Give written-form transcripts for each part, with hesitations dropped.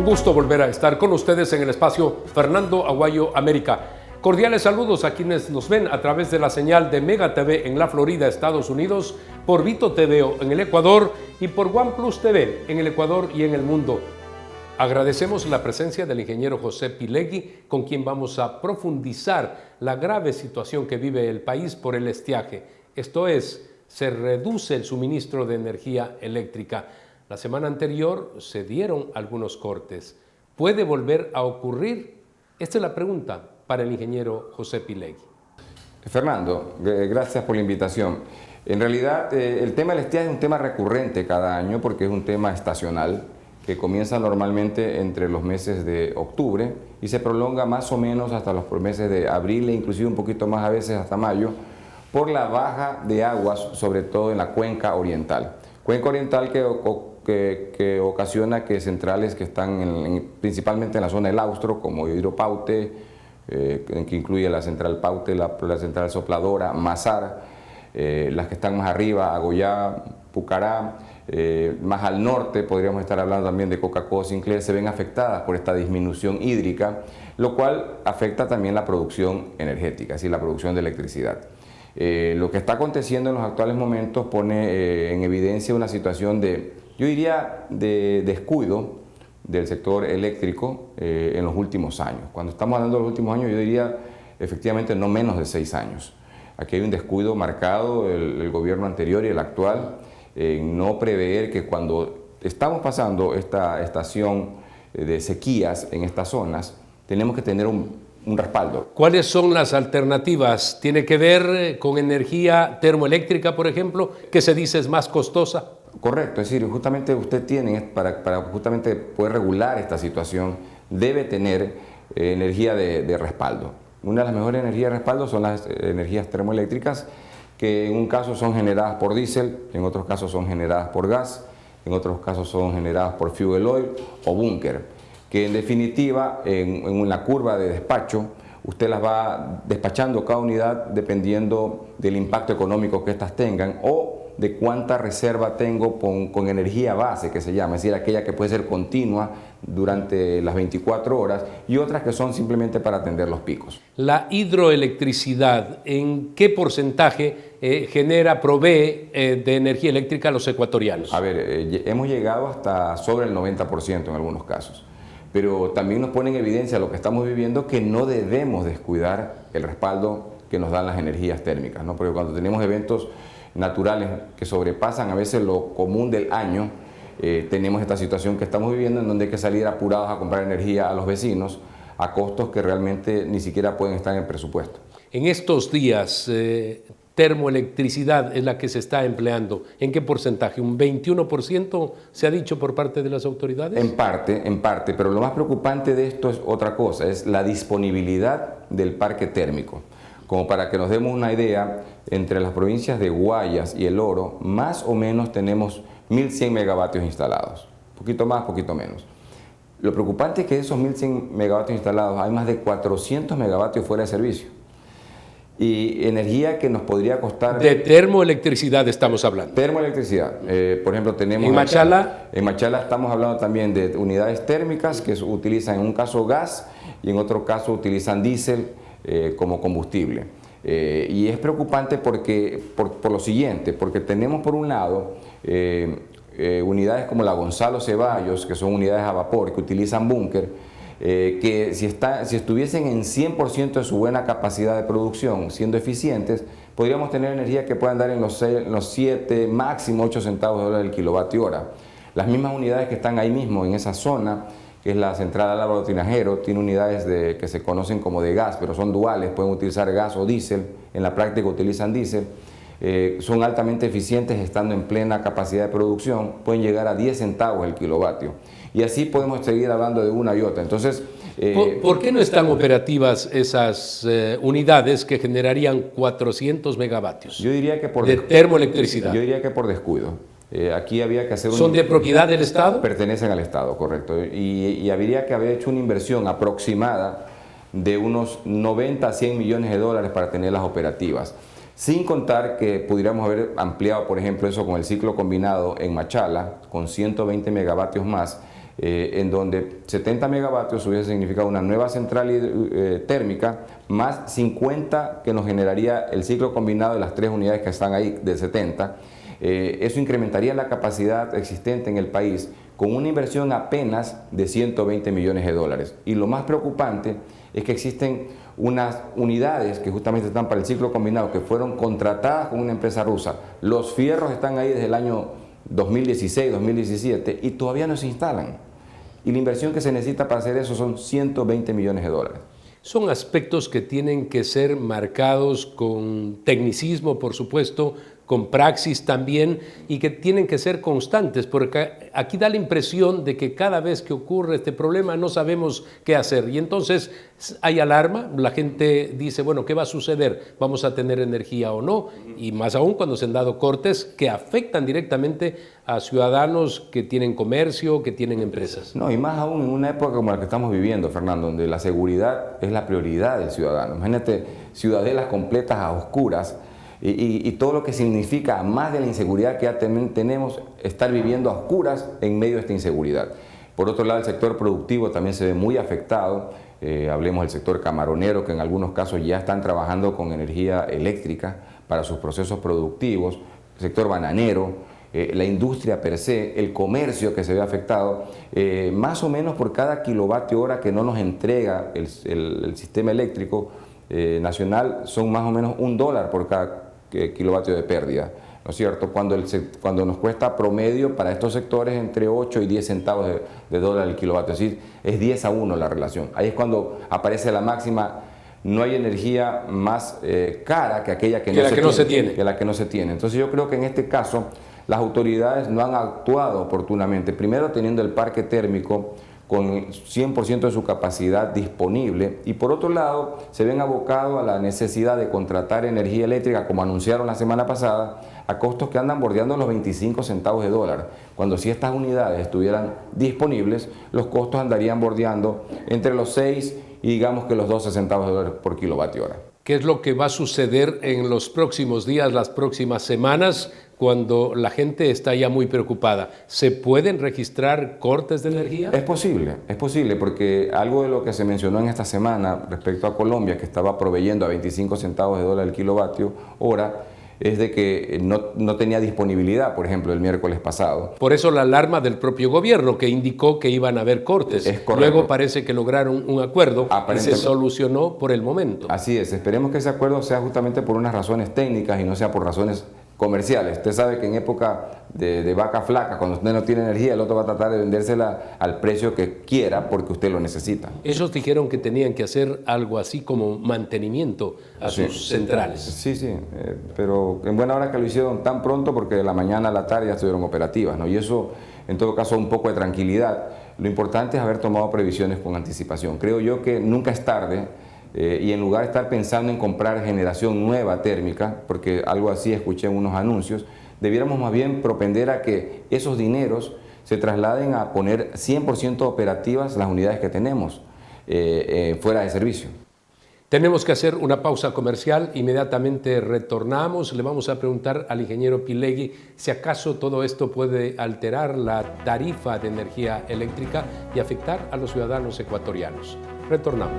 gusto volver a estar con ustedes en el espacio Fernando Aguayo América. Cordiales saludos a quienes nos ven a través de la señal de Mega TV en la Florida, Estados Unidos, por Vito TV en el Ecuador y por OnePlus TV en el Ecuador y en el mundo. Agradecemos la presencia del ingeniero José Pilegui, con quien vamos a profundizar la grave situación que vive el país por el estiaje. Esto es, se reduce el suministro de energía eléctrica. La semana anterior se dieron algunos cortes. ¿Puede volver a ocurrir? Esta es la pregunta para el ingeniero José Pilegui. Fernando, gracias por la invitación. En realidad, el tema del estiaje es un tema recurrente cada año porque es un tema estacional que comienza normalmente entre los meses de octubre y se prolonga más o menos hasta los meses de abril e inclusive un poquito más a veces hasta mayo por la baja de aguas, sobre todo en la cuenca oriental. Cuenca oriental que ocasiona que centrales que están principalmente en la zona del Austro, como Hidropaute, que incluye la central Paute, la central Sopladora, Mazar, las que están más arriba, Agoyá, Pucará, más al norte podríamos estar hablando también de Cocacoa, Sinclair, se ven afectadas por esta disminución hídrica, lo cual afecta también la producción energética, es decir, la producción de electricidad. Lo que está aconteciendo en los actuales momentos pone en evidencia una situación de, yo diría, de descuido del sector eléctrico en los últimos años. Cuando estamos hablando de los últimos años, yo diría efectivamente no menos de 6 años. Aquí hay un descuido marcado, el gobierno anterior y el actual, en no prever que cuando estamos pasando esta estación de sequías en estas zonas, tenemos que tener un respaldo. ¿Cuáles son las alternativas? ¿Tiene que ver con energía termoeléctrica, por ejemplo, que se dice es más costosa? Correcto, es decir, justamente usted tiene, para justamente poder regular esta situación, debe tener energía de respaldo. Una de las mejores energías de respaldo son las energías termoeléctricas, que en un caso son generadas por diésel, en otros casos son generadas por gas, en otros casos son generadas por fuel oil o búnker, que en definitiva en la curva de despacho usted las va despachando cada unidad dependiendo del impacto económico que éstas tengan o de cuánta reserva tengo con energía base, que se llama, es decir, aquella que puede ser continua durante las 24 horas y otras que son simplemente para atender los picos. La hidroelectricidad, ¿en qué porcentaje provee de energía eléctrica a los ecuatorianos? A ver, hemos llegado hasta sobre el 90% en algunos casos, pero también nos pone en evidencia lo que estamos viviendo, que no debemos descuidar el respaldo que nos dan las energías térmicas, ¿no? Porque cuando tenemos eventos naturales que sobrepasan a veces lo común del año, tenemos esta situación que estamos viviendo en donde hay que salir apurados a comprar energía a los vecinos a costos que realmente ni siquiera pueden estar en el presupuesto. En estos días, termoelectricidad es la que se está empleando. ¿En qué porcentaje? ¿Un 21% se ha dicho por parte de las autoridades? En parte, pero lo más preocupante de esto es otra cosa, es la disponibilidad del parque térmico. Como para que nos demos una idea, entre las provincias de Guayas y El Oro, más o menos tenemos 1.100 megavatios instalados. Poquito más, poquito menos. Lo preocupante es que de esos 1.100 megavatios instalados hay más de 400 megavatios fuera de servicio. Y energía que nos podría costar... De termoelectricidad estamos hablando. Termoelectricidad. Por ejemplo, tenemos... ¿En Machala? En Machala estamos hablando también de unidades térmicas que utilizan en un caso gas y en otro caso utilizan diésel como combustible. Y es preocupante porque, por lo siguiente, porque tenemos por un lado unidades como la Gonzalo Ceballos, que son unidades a vapor que utilizan búnker, que si estuviesen en 100% de su buena capacidad de producción, siendo eficientes, podríamos tener energía que pueda andar en los 7, máximo 8 centavos de dólar el kilovatio hora. Las mismas unidades que están ahí mismo, en esa zona, que es la central Álvaro Tinajero, tiene unidades que se conocen como de gas, pero son duales, pueden utilizar gas o diésel, en la práctica utilizan diésel, son altamente eficientes estando en plena capacidad de producción, pueden llegar a 10 centavos el kilovatio. Y así podemos seguir hablando de una y otra. Entonces, ¿Por qué no están operativas esas unidades que generarían 400 megavatios yo diría que de termoelectricidad? Yo diría que por descuido. Aquí había que hacer ¿Son de propiedad del Estado? Pertenecen al Estado, correcto. Y habría que haber hecho una inversión aproximada de unos 90 a 100 millones de dólares para tenerlas operativas. Sin contar que pudiéramos haber ampliado, por ejemplo, eso con el ciclo combinado en Machala, con 120 megavatios más, en donde 70 megavatios hubiese significado una nueva central térmica más 50 que nos generaría el ciclo combinado de las 3 unidades que están ahí de 70. Eso incrementaría la capacidad existente en el país con una inversión apenas de 120 millones de dólares. Y lo más preocupante es que existen unas unidades que justamente están para el ciclo combinado que fueron contratadas con una empresa rusa. Los fierros están ahí desde el año 2016, 2017 y todavía no se instalan. Y la inversión que se necesita para hacer eso son 120 millones de dólares. Son aspectos que tienen que ser marcados con tecnicismo, por supuesto, con praxis también, y que tienen que ser constantes, porque aquí da la impresión de que cada vez que ocurre este problema no sabemos qué hacer. Y entonces hay alarma, la gente dice, bueno, ¿qué va a suceder? ¿Vamos a tener energía o no? Y más aún cuando se han dado cortes que afectan directamente a ciudadanos que tienen comercio, que tienen empresas. No, y más aún en una época como la que estamos viviendo, Fernando, donde la seguridad es la prioridad del ciudadano. Imagínate ciudadelas completas a oscuras y todo lo que significa, más de la inseguridad que ya tenemos, estar viviendo a oscuras en medio de esta inseguridad. Por otro lado, el sector productivo también se ve muy afectado. Hablemos del sector camaronero, que en algunos casos ya están trabajando con energía eléctrica para sus procesos productivos, el sector bananero, la industria per se, el comercio que se ve afectado. Más o menos por cada kilovatio hora que no nos entrega el sistema eléctrico nacional son más o menos $1 por cada kilovatio de pérdida, ¿no es cierto? Cuando nos cuesta promedio para estos sectores entre 8 y 10 centavos de dólar el kilovatio, es decir, es 10-1 la relación. Ahí es cuando aparece la máxima: no hay energía más cara que aquella que no se tiene. Entonces yo creo que en este caso las autoridades no han actuado oportunamente, primero teniendo el parque térmico con 100% de su capacidad disponible, y por otro lado se ven abocados a la necesidad de contratar energía eléctrica, como anunciaron la semana pasada, a costos que andan bordeando los 25 centavos de dólar, cuando si estas unidades estuvieran disponibles, los costos andarían bordeando entre los 6 y digamos que los 12 centavos de dólar por kilovatio hora. ¿Qué es lo que va a suceder en los próximos días, las próximas semanas, cuando la gente está ya muy preocupada? ¿Se pueden registrar cortes de energía? Es posible, porque algo de lo que se mencionó en esta semana respecto a Colombia, que estaba proveyendo a 25 centavos de dólar el kilovatio hora, es de que no tenía disponibilidad, por ejemplo, el miércoles pasado. Por eso la alarma del propio gobierno, que indicó que iban a haber cortes. Es correcto. Luego parece que lograron un acuerdo y se solucionó por el momento. Así es, esperemos que ese acuerdo sea justamente por unas razones técnicas y no sea por razones comerciales. Usted sabe que en época de vaca flaca, cuando usted no tiene energía, el otro va a tratar de vendérsela al precio que quiera porque usted lo necesita. Ellos dijeron que tenían que hacer algo así como mantenimiento a sus centrales. Sí, pero en buena hora que lo hicieron tan pronto, porque de la mañana a la tarde ya estuvieron operativas, ¿no? Y eso, en todo caso, un poco de tranquilidad. Lo importante es haber tomado previsiones con anticipación. Creo yo que nunca es tarde. Y en lugar de estar pensando en comprar generación nueva térmica, porque algo así escuché en unos anuncios, debiéramos más bien propender a que esos dineros se trasladen a poner 100% operativas las unidades que tenemos fuera de servicio. Tenemos que hacer una pausa comercial, inmediatamente retornamos. Le vamos a preguntar al ingeniero Pilegui si acaso todo esto puede alterar la tarifa de energía eléctrica y afectar a los ciudadanos ecuatorianos. Retornamos.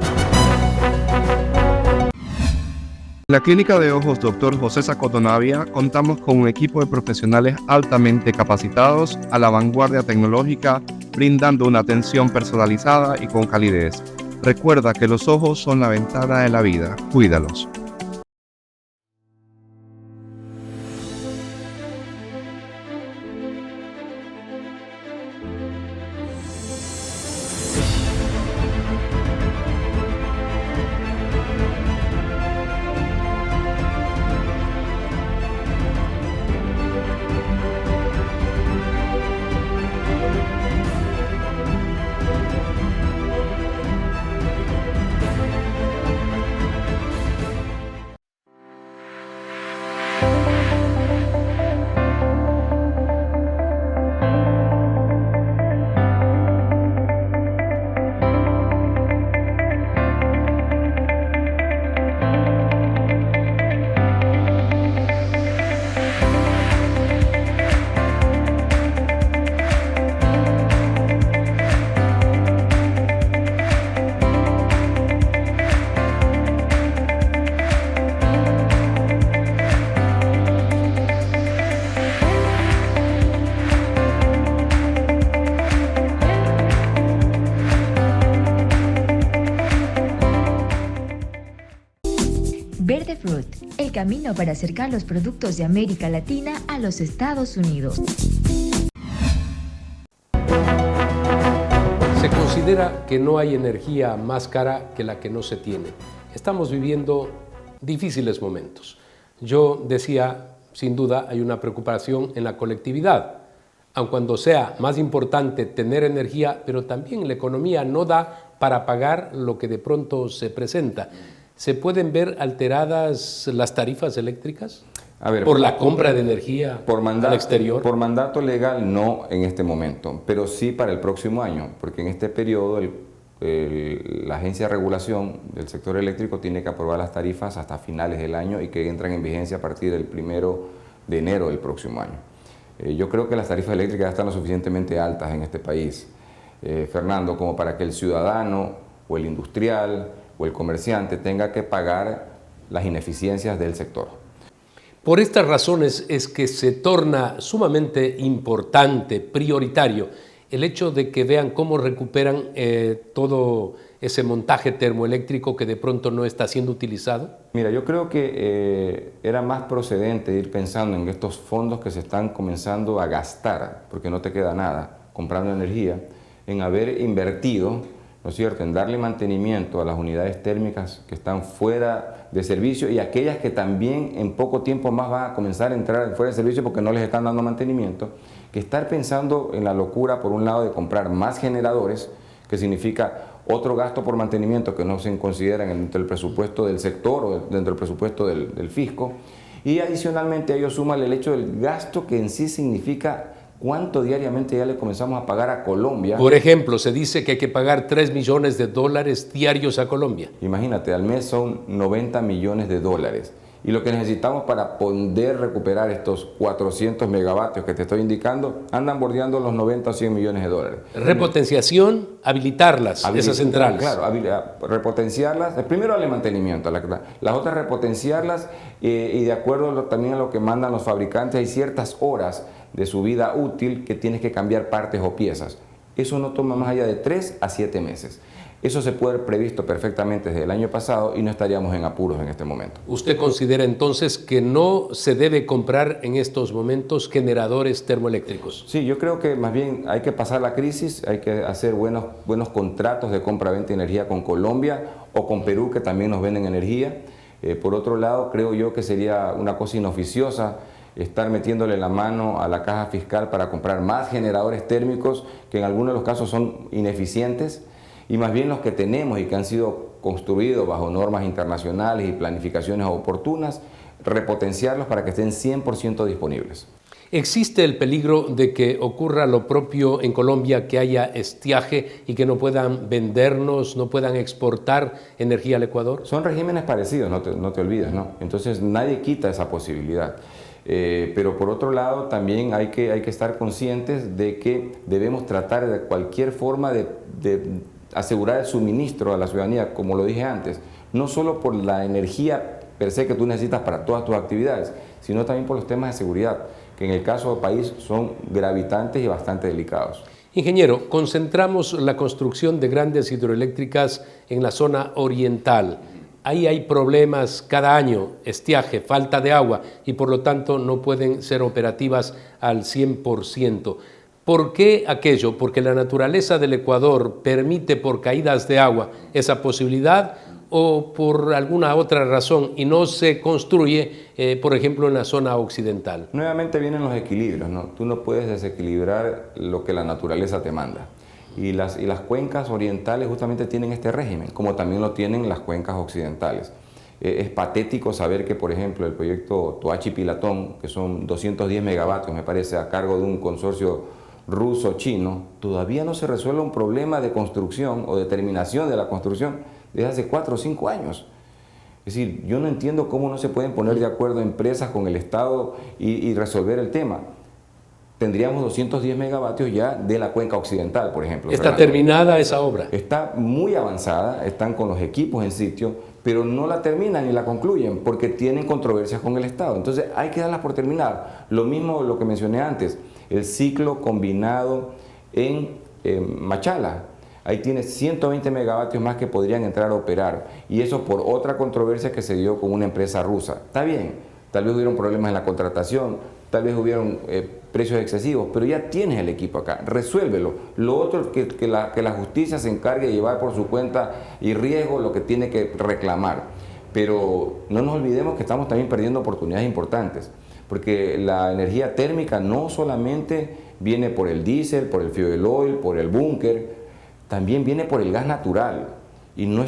En la Clínica de Ojos Dr. José Sacotonavia contamos con un equipo de profesionales altamente capacitados a la vanguardia tecnológica, brindando una atención personalizada y con calidez. Recuerda que los ojos son la ventana de la vida. Cuídalos. Fruit, el camino para acercar los productos de América Latina a los Estados Unidos. Se considera que no hay energía más cara que la que no se tiene. Estamos viviendo difíciles momentos. Yo decía, sin duda, hay una preocupación en la colectividad. Aun cuando sea más importante tener energía, pero también la economía no da para pagar lo que de pronto se presenta. ¿Se pueden ver alteradas las tarifas eléctricas? A ver, por la compra de energía al exterior. Por mandato legal no en este momento, pero sí para el próximo año, porque en este periodo la Agencia de Regulación del Sector Eléctrico tiene que aprobar las tarifas hasta finales del año y que entran en vigencia a partir del 1 de enero del próximo año. Yo creo que las tarifas eléctricas ya están lo suficientemente altas en este país, Fernando, como para que el ciudadano o el industrial o el comerciante tenga que pagar las ineficiencias del sector. Por estas razones es que se torna sumamente importante, prioritario, el hecho de que vean cómo recuperan todo ese montaje termoeléctrico que de pronto no está siendo utilizado. Mira, yo creo que era más procedente ir pensando en estos fondos que se están comenzando a gastar, porque no te queda nada, comprando energía, en haber invertido, ¿no es cierto?, en darle mantenimiento a las unidades térmicas que están fuera de servicio y aquellas que también en poco tiempo más van a comenzar a entrar fuera de servicio porque no les están dando mantenimiento, que estar pensando en la locura, por un lado, de comprar más generadores, que significa otro gasto por mantenimiento que no se consideran dentro del presupuesto del sector o dentro del presupuesto del fisco, y adicionalmente a ello suma el hecho del gasto que en sí significa cuánto diariamente ya le comenzamos a pagar a Colombia. Por ejemplo, se dice que hay que pagar $3 millones diarios a Colombia. Imagínate, al mes son 90 millones de dólares. Y lo que necesitamos para poder recuperar estos 400 megavatios que te estoy indicando, andan bordeando los 90 o 100 millones de dólares. Repotenciación, habilitarlas, esas centrales. Claro, repotenciarlas, primero darle mantenimiento, las otras repotenciarlas y de acuerdo también a lo que mandan los fabricantes, hay ciertas horas de su vida útil que tienes que cambiar partes o piezas. Eso no toma más allá de 3 a 7 meses. Eso se puede haber previsto perfectamente desde el año pasado y no estaríamos en apuros en este momento. ¿Usted considera entonces que no se debe comprar en estos momentos generadores termoeléctricos? Sí, yo creo que más bien hay que pasar la crisis, hay que hacer buenos contratos de compra-venta de energía con Colombia o con Perú, que también nos venden energía. Por otro lado, creo yo que sería una cosa inoficiosa estar metiéndole la mano a la caja fiscal para comprar más generadores térmicos que en algunos de los casos son ineficientes, y más bien los que tenemos y que han sido construidos bajo normas internacionales y planificaciones oportunas, repotenciarlos para que estén 100% disponibles. ¿Existe el peligro de que ocurra lo propio en Colombia, que haya estiaje y que no puedan vendernos, no puedan exportar energía al Ecuador? Son regímenes parecidos, no te olvides, ¿no? Entonces nadie quita esa posibilidad. Pero por otro lado también hay que estar conscientes de que debemos tratar de cualquier forma de asegurar el suministro a la ciudadanía, como lo dije antes, no solo por la energía per se que tú necesitas para todas tus actividades, sino también por los temas de seguridad, que en el caso del país son gravitantes y bastante delicados. Ingeniero, concentramos la construcción de grandes hidroeléctricas en la zona oriental. Ahí hay problemas cada año, estiaje, falta de agua y por lo tanto no pueden ser operativas al 100%. ¿Por qué aquello? ¿Porque la naturaleza del Ecuador permite por caídas de agua esa posibilidad o por alguna otra razón y no se construye, por ejemplo, en la zona occidental? Nuevamente vienen los equilibrios, ¿no? Tú no puedes desequilibrar lo que la naturaleza te manda. Y las cuencas orientales justamente tienen este régimen, como también lo tienen las cuencas occidentales. Es patético saber que, por ejemplo, el proyecto Toachi-Pilatón, que son 210 megavatios, me parece, a cargo de un consorcio ruso-chino, todavía no se resuelve un problema de construcción o de terminación de la construcción desde hace 4 o 5 años. Es decir, yo no entiendo cómo no se pueden poner de acuerdo empresas con el Estado y resolver el tema. Tendríamos 210 megavatios ya de la cuenca occidental, por ejemplo. ¿Está terminada esa obra? Está muy avanzada, están con los equipos en sitio, pero no la terminan ni la concluyen porque tienen controversias con el Estado. Entonces hay que darlas por terminar. Lo mismo lo que mencioné antes, el ciclo combinado en Machala. Ahí tienes 120 megavatios más que podrían entrar a operar, y eso por otra controversia que se dio con una empresa rusa. Está bien, tal vez hubieron problemas en la contratación, tal vez hubieron precios excesivos, pero ya tienes el equipo acá, resuélvelo. Lo otro es que la justicia se encargue de llevar por su cuenta y riesgo lo que tiene que reclamar. Pero no nos olvidemos que estamos también perdiendo oportunidades importantes, porque la energía térmica no solamente viene por el diésel, por el fuel oil, por el búnker, también viene por el gas natural, y no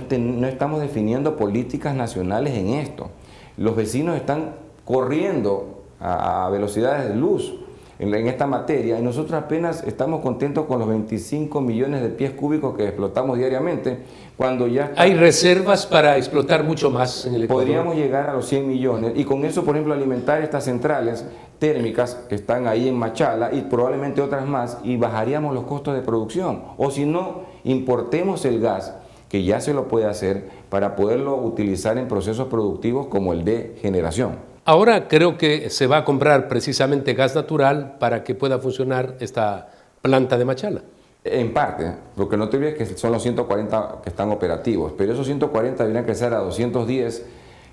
estamos definiendo políticas nacionales en esto. Los vecinos están corriendo a velocidades de luz en esta materia, y nosotros apenas estamos contentos con los 25 millones de pies cúbicos que explotamos diariamente, cuando ya hay reservas para explotar mucho más en el Ecuador. Podríamos llegar a los 100 millones, y con eso, por ejemplo, alimentar estas centrales térmicas que están ahí en Machala y probablemente otras más, y bajaríamos los costos de producción. O si no, importemos el gas, que ya se lo puede hacer, para poderlo utilizar en procesos productivos como el de generación. Ahora creo que se va a comprar precisamente gas natural para que pueda funcionar esta planta de Machala. En parte, porque no te olvides que son los 140 que están operativos, pero esos 140 deberían crecer a 210,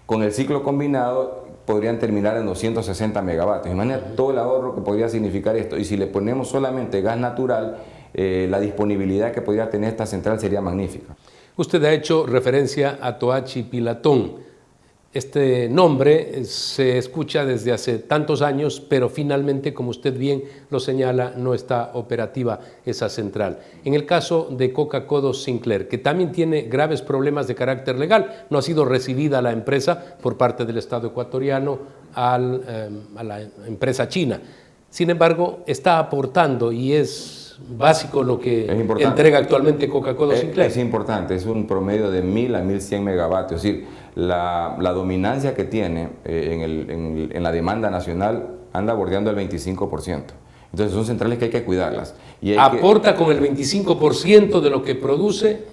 con el ciclo combinado podrían terminar en 260 megavatios. Imagina todo el ahorro que podría significar esto, y si le ponemos solamente gas natural, la disponibilidad que podría tener esta central sería magnífica. Usted ha hecho referencia a Toachi Pilatón. Este nombre se escucha desde hace tantos años, pero finalmente, como usted bien lo señala, no está operativa esa central. En el caso de Coca-Codo Sinclair, que también tiene graves problemas de carácter legal, no ha sido recibida la empresa por parte del Estado ecuatoriano a la empresa china. Sin embargo, está aportando, y es básico lo que entrega actualmente Coca-Codo Sinclair. Es importante, es un promedio de 1000 a 1100 megavatios, es decir, la dominancia que tiene en la demanda nacional anda bordeando el 25%. Entonces son centrales que hay que cuidarlas. Y aporta con el 25% de lo que produce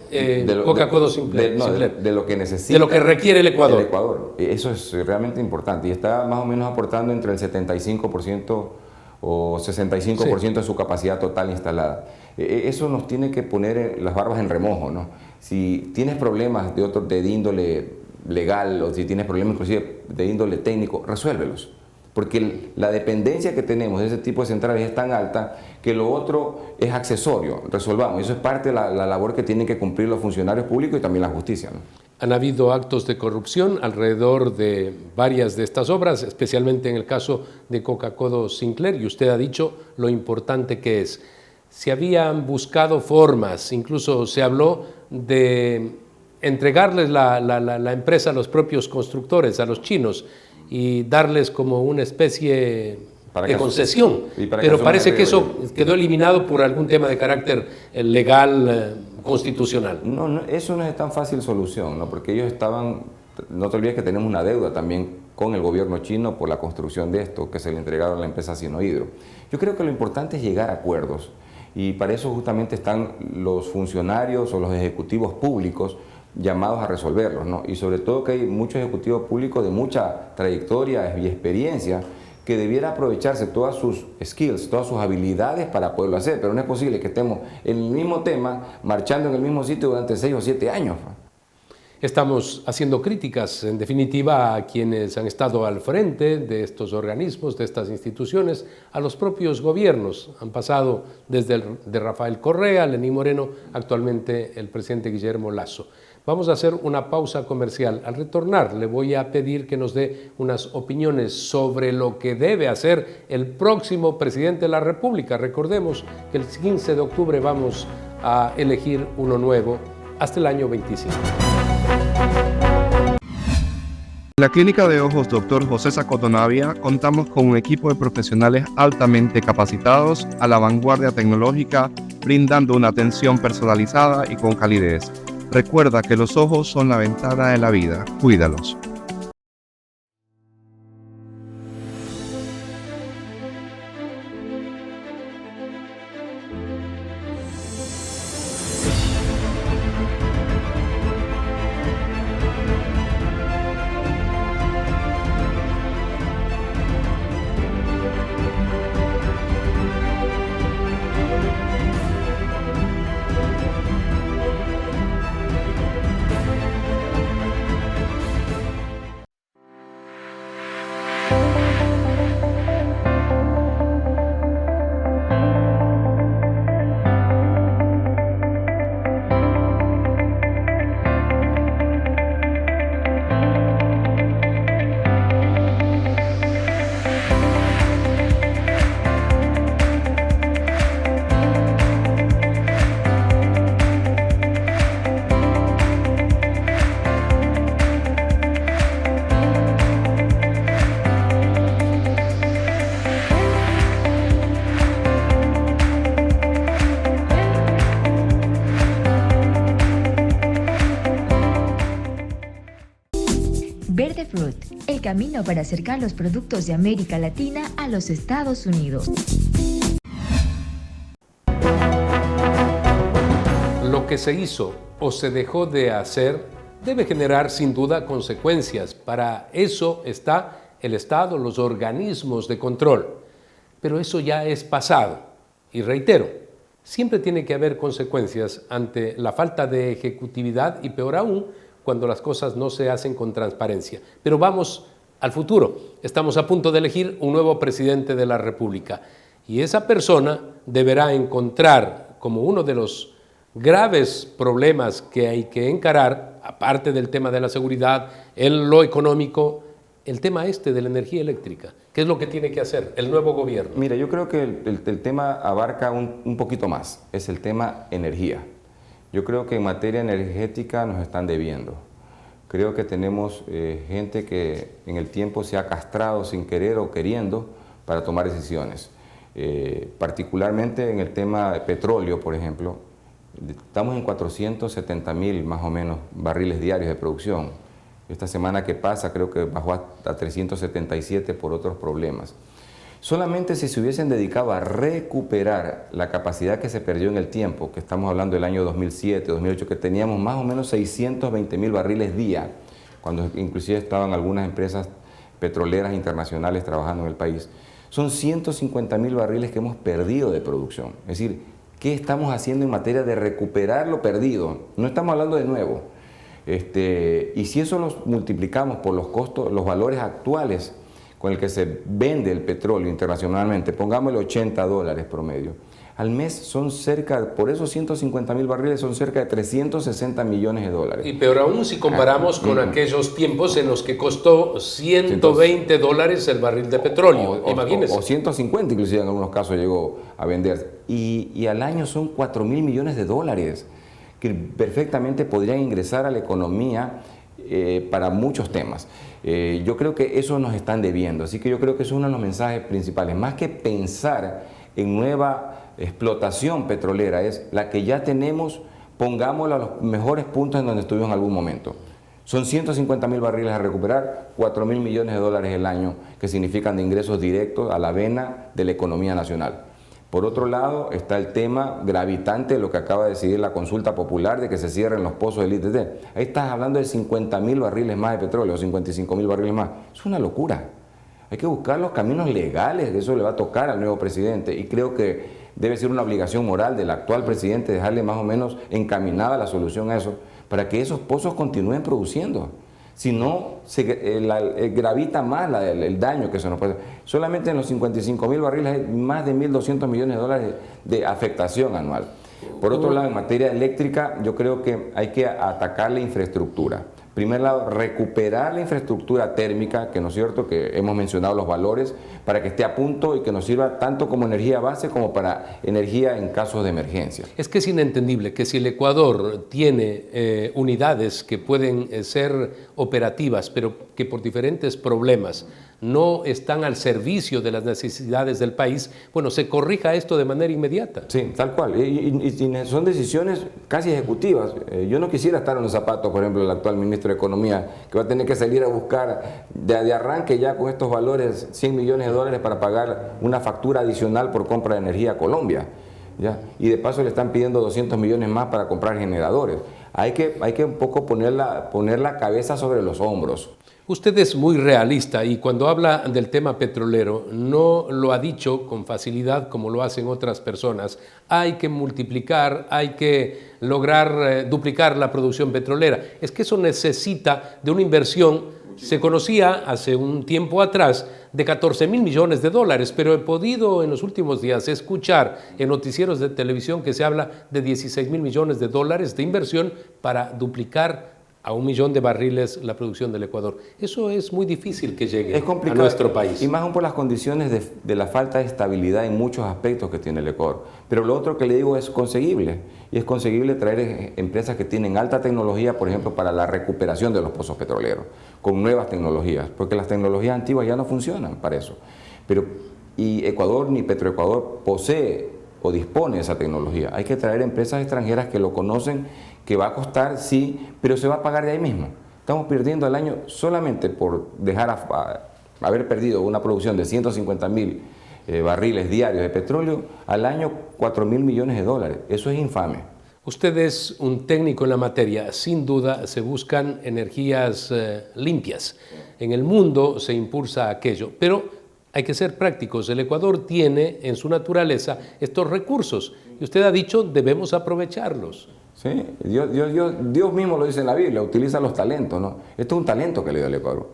Coca-Codo Sinclair. De lo que necesita. De lo que requiere el Ecuador. El Ecuador. Eso es realmente importante, y está más o menos aportando entre el 75% o 65% de su capacidad total instalada. Eso nos tiene que poner las barbas en remojo, ¿no? Si tienes problemas de índole legal, o si tienes problemas inclusive de índole técnico, resuélvelos. Porque la dependencia que tenemos de ese tipo de centrales es tan alta que lo otro es accesorio. Resolvamos. Eso es parte de la labor que tienen que cumplir los funcionarios públicos y también la justicia, ¿no? Han habido actos de corrupción alrededor de varias de estas obras, especialmente en el caso de Coca-Codo Sinclair, y usted ha dicho lo importante que es. Se habían buscado formas, incluso se habló de entregarles la empresa a los propios constructores, a los chinos, y darles como una especie de concesión. Pero parece que eso quedó eliminado por algún tema de carácter legal, constitucional. No, eso no es tan fácil solución, ¿no? Porque ellos no te olvides que tenemos una deuda también con el gobierno chino por la construcción de esto, que se le entregaron a la empresa Sinohidro. Yo creo que lo importante es llegar a acuerdos, y para eso justamente están los funcionarios o los ejecutivos públicos llamados a resolverlos, ¿no? Y sobre todo que hay muchos ejecutivos públicos de mucha trayectoria y experiencia que debiera aprovecharse todas sus skills, todas sus habilidades para poderlo hacer, pero no es posible que estemos en el mismo tema, marchando en el mismo sitio durante 6 o 7 años. Estamos haciendo críticas, en definitiva, a quienes han estado al frente de estos organismos, de estas instituciones, a los propios gobiernos. Han pasado desde de Rafael Correa, Lenín Moreno, actualmente el presidente Guillermo Lasso. Vamos a hacer una pausa comercial. Al retornar, le voy a pedir que nos dé unas opiniones sobre lo que debe hacer el próximo presidente de la República. Recordemos que el 15 de octubre vamos a elegir uno nuevo hasta el año 25. En la Clínica de Ojos Dr. José Sacotonavia contamos con un equipo de profesionales altamente capacitados a la vanguardia tecnológica, brindando una atención personalizada y con calidez. Recuerda que los ojos son la ventana de la vida. Cuídalos. Fruit, el camino para acercar los productos de América Latina a los Estados Unidos. Lo que se hizo o se dejó de hacer debe generar sin duda consecuencias. Para eso está el Estado, los organismos de control. Pero eso ya es pasado. Y reitero, siempre tiene que haber consecuencias ante la falta de ejecutividad y peor aún cuando las cosas no se hacen con transparencia. Pero vamos al futuro. Estamos a punto de elegir un nuevo presidente de la República y esa persona deberá encontrar como uno de los graves problemas que hay que encarar, aparte del tema de la seguridad, en lo económico, el tema de la energía eléctrica. ¿Qué es lo que tiene que hacer el nuevo gobierno? Mira, yo creo que el tema abarca un poquito más, es el tema energía. Yo creo que en materia energética nos están debiendo. Creo que tenemos gente que en el tiempo se ha castrado sin querer o queriendo para tomar decisiones. Particularmente en el tema de petróleo, por ejemplo, estamos en 470.000 más o menos barriles diarios de producción. Esta semana que pasa creo que bajó a 377 por otros problemas. Solamente si se hubiesen dedicado a recuperar la capacidad que se perdió en el tiempo, que estamos hablando del año 2007, 2008, que teníamos más o menos 620.000 barriles día, cuando inclusive estaban algunas empresas petroleras internacionales trabajando en el país, son 150.000 barriles que hemos perdido de producción. Es decir, ¿qué estamos haciendo en materia de recuperar lo perdido? No estamos hablando de nuevo. Y si eso lo multiplicamos por los costos, los valores actuales con el que se vende el petróleo internacionalmente, pongámosle $80 promedio, al mes son por esos 150.000 barriles son cerca de 360 millones de dólares. Y peor aún si comparamos con aquellos tiempos en los que costó $120 el barril de petróleo, imagínense. O 150 inclusive en algunos casos llegó a vender. Y al año son 4.000 millones de dólares que perfectamente podrían ingresar a la economía para muchos temas. Yo creo que eso nos están debiendo, así que yo creo que es uno de los mensajes principales. Más que pensar en nueva explotación petrolera, es la que ya tenemos, pongámosla a los mejores puntos en donde estuvimos en algún momento. Son 150.000 barriles a recuperar, 4.000 millones de dólares el año, que significan de ingresos directos a la vena de la economía nacional. Por otro lado, está el tema gravitante de lo que acaba de decidir la consulta popular de que se cierren los pozos del ITT. Ahí estás hablando de 50.000 barriles más de petróleo, 55.000 barriles más. Es una locura. Hay que buscar los caminos legales, que eso le va a tocar al nuevo presidente. Y creo que debe ser una obligación moral del actual presidente dejarle más o menos encaminada la solución a eso, para que esos pozos continúen produciendo. Si no, gravita más el daño que se nos puede hacer. Solamente en los 55.000 barriles hay más de 1.200 millones de dólares de afectación anual. Por otro lado, en materia eléctrica, yo creo que hay que atacar la infraestructura. En primer lado, recuperar la infraestructura térmica, que no es cierto, que hemos mencionado los valores, para que esté a punto y que nos sirva tanto como energía base como para energía en casos de emergencia. Es que es inentendible que si el Ecuador tiene unidades que pueden ser operativas, pero que por diferentes problemas no están al servicio de las necesidades del país, bueno, se corrija esto de manera inmediata. Sí, tal cual. Y son decisiones casi ejecutivas. Yo no quisiera estar en los zapatos, por ejemplo, del actual ministro de Economía, que va a tener que salir a buscar de arranque ya con estos valores 100 millones de dólares para pagar una factura adicional por compra de energía a Colombia. ¿Ya? Y de paso le están pidiendo 200 millones más para comprar generadores. Hay que un poco poner la cabeza sobre los hombros. Usted es muy realista y cuando habla del tema petrolero no lo ha dicho con facilidad como lo hacen otras personas. Hay que multiplicar, hay que lograr duplicar la producción petrolera. Es que eso necesita de una inversión. Se conocía hace un tiempo atrás de 14.000 millones de dólares, pero he podido en los últimos días escuchar en noticieros de televisión que se habla de 16.000 millones de dólares de inversión para duplicar a 1 millón de barriles la producción del Ecuador. Eso es muy difícil que llegue a nuestro país. Y más aún por las condiciones de la falta de estabilidad en muchos aspectos que tiene el Ecuador. Pero lo otro que le digo es conseguible. Y es conseguible traer empresas que tienen alta tecnología, por ejemplo, para la recuperación de los pozos petroleros, con nuevas tecnologías, porque las tecnologías antiguas ya no funcionan para eso. Y Ecuador ni Petroecuador posee o dispone de esa tecnología. Hay que traer empresas extranjeras que lo conocen, que va a costar, sí, pero se va a pagar de ahí mismo. Estamos perdiendo al año solamente por haber perdido una producción de 150.000 barriles diarios de petróleo, al año 4.000 millones de dólares. Eso es infame. Usted es un técnico en la materia. Sin duda se buscan energías limpias. En el mundo se impulsa aquello, pero hay que ser prácticos. El Ecuador tiene en su naturaleza estos recursos y usted ha dicho debemos aprovecharlos. Sí, Dios mismo lo dice en la Biblia, utiliza los talentos, ¿no? Esto es un talento que le dio el Ecuador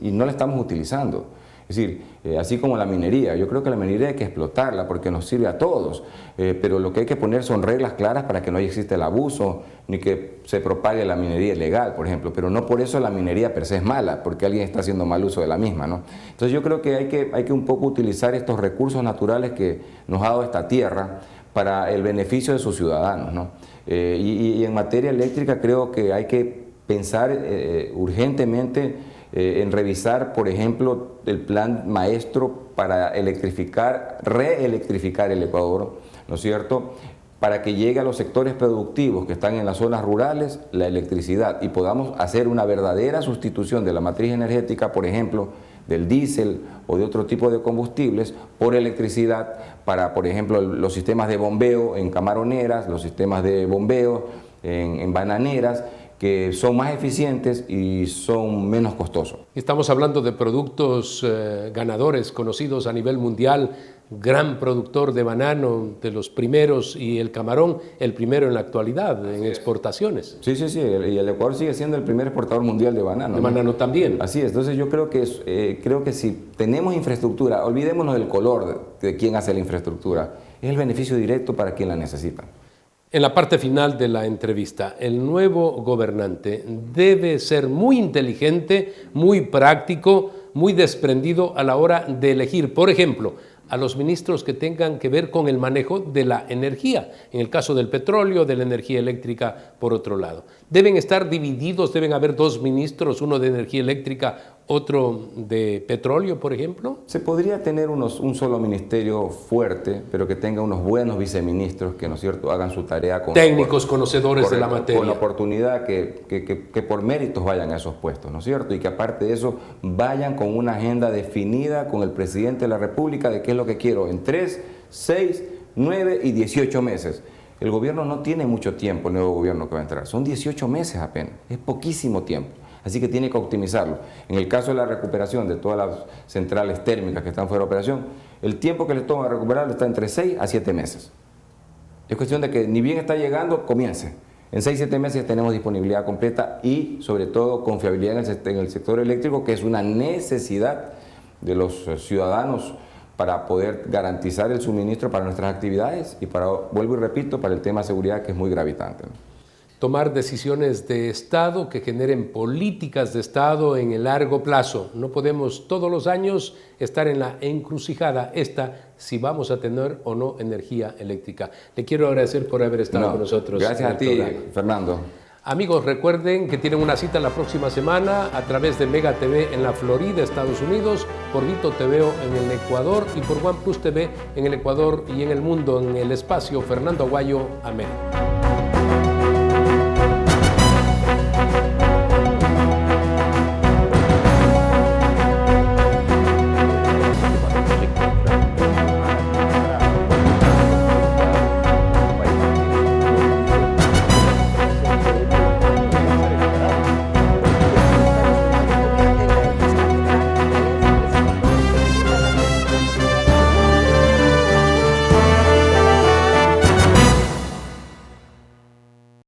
y no lo estamos utilizando. Es decir, así como la minería, yo creo que la minería hay que explotarla porque nos sirve a todos, pero lo que hay que poner son reglas claras para que no exista el abuso ni que se propague la minería ilegal, por ejemplo, pero no por eso la minería per se es mala, porque alguien está haciendo mal uso de la misma, ¿no? Entonces yo creo que hay que un poco utilizar estos recursos naturales que nos ha dado esta tierra para el beneficio de sus ciudadanos, ¿no? Y en materia eléctrica creo que hay que pensar urgentemente en revisar, por ejemplo, el plan maestro para reelectrificar el Ecuador, ¿no es cierto?, para que llegue a los sectores productivos que están en las zonas rurales la electricidad y podamos hacer una verdadera sustitución de la matriz energética, por ejemplo, del diésel o de otro tipo de combustibles por electricidad para, por ejemplo, los sistemas de bombeo en camaroneras, los sistemas de bombeo en bananeras, que son más eficientes y son menos costosos. Estamos hablando de productos ganadores conocidos a nivel mundial, gran productor de banano, de los primeros, y el camarón, el primero en la actualidad, en exportaciones. Sí, y el Ecuador sigue siendo el primer exportador mundial de banano. De banano también. Así es, entonces yo creo que si tenemos infraestructura, olvidémonos del color de quién hace la infraestructura, es el beneficio directo para quien la necesita. En la parte final de la entrevista, el nuevo gobernante debe ser muy inteligente, muy práctico, muy desprendido a la hora de elegir, por ejemplo, a los ministros que tengan que ver con el manejo de la energía, en el caso del petróleo, de la energía eléctrica, por otro lado. Deben estar divididos, deben haber dos ministros, uno de energía eléctrica, otro de petróleo, por ejemplo. Se podría tener un solo ministerio fuerte, pero que tenga unos buenos viceministros que, ¿no es cierto?, hagan su tarea con técnicos conocedores de la materia. Con la oportunidad que por méritos vayan a esos puestos, ¿no es cierto? Y que aparte de eso vayan con una agenda definida con el presidente de la República de qué es lo que quiero en 3, 6, 9 y 18 meses. El gobierno no tiene mucho tiempo, el nuevo gobierno que va a entrar, son 18 meses apenas, es poquísimo tiempo. Así que tiene que optimizarlo. En el caso de la recuperación de todas las centrales térmicas que están fuera de operación, el tiempo que le toma recuperarlo está entre 6 a 7 meses. Es cuestión de que ni bien está llegando, comience. En 6 a 7 meses tenemos disponibilidad completa y sobre todo confiabilidad en el sector eléctrico, que es una necesidad de los ciudadanos para poder garantizar el suministro para nuestras actividades y para, vuelvo y repito, para el tema de seguridad, que es muy gravitante, ¿no? Tomar decisiones de Estado que generen políticas de Estado en el largo plazo. No podemos todos los años estar en la encrucijada si vamos a tener o no energía eléctrica. Le quiero agradecer por haber estado con nosotros. Gracias a ti, Fernando. Amigos, recuerden que tienen una cita la próxima semana a través de Mega TV en la Florida, Estados Unidos, por Vito TV en el Ecuador y por OnePlus TV en el Ecuador y en el mundo, en el espacio Fernando Aguayo, América.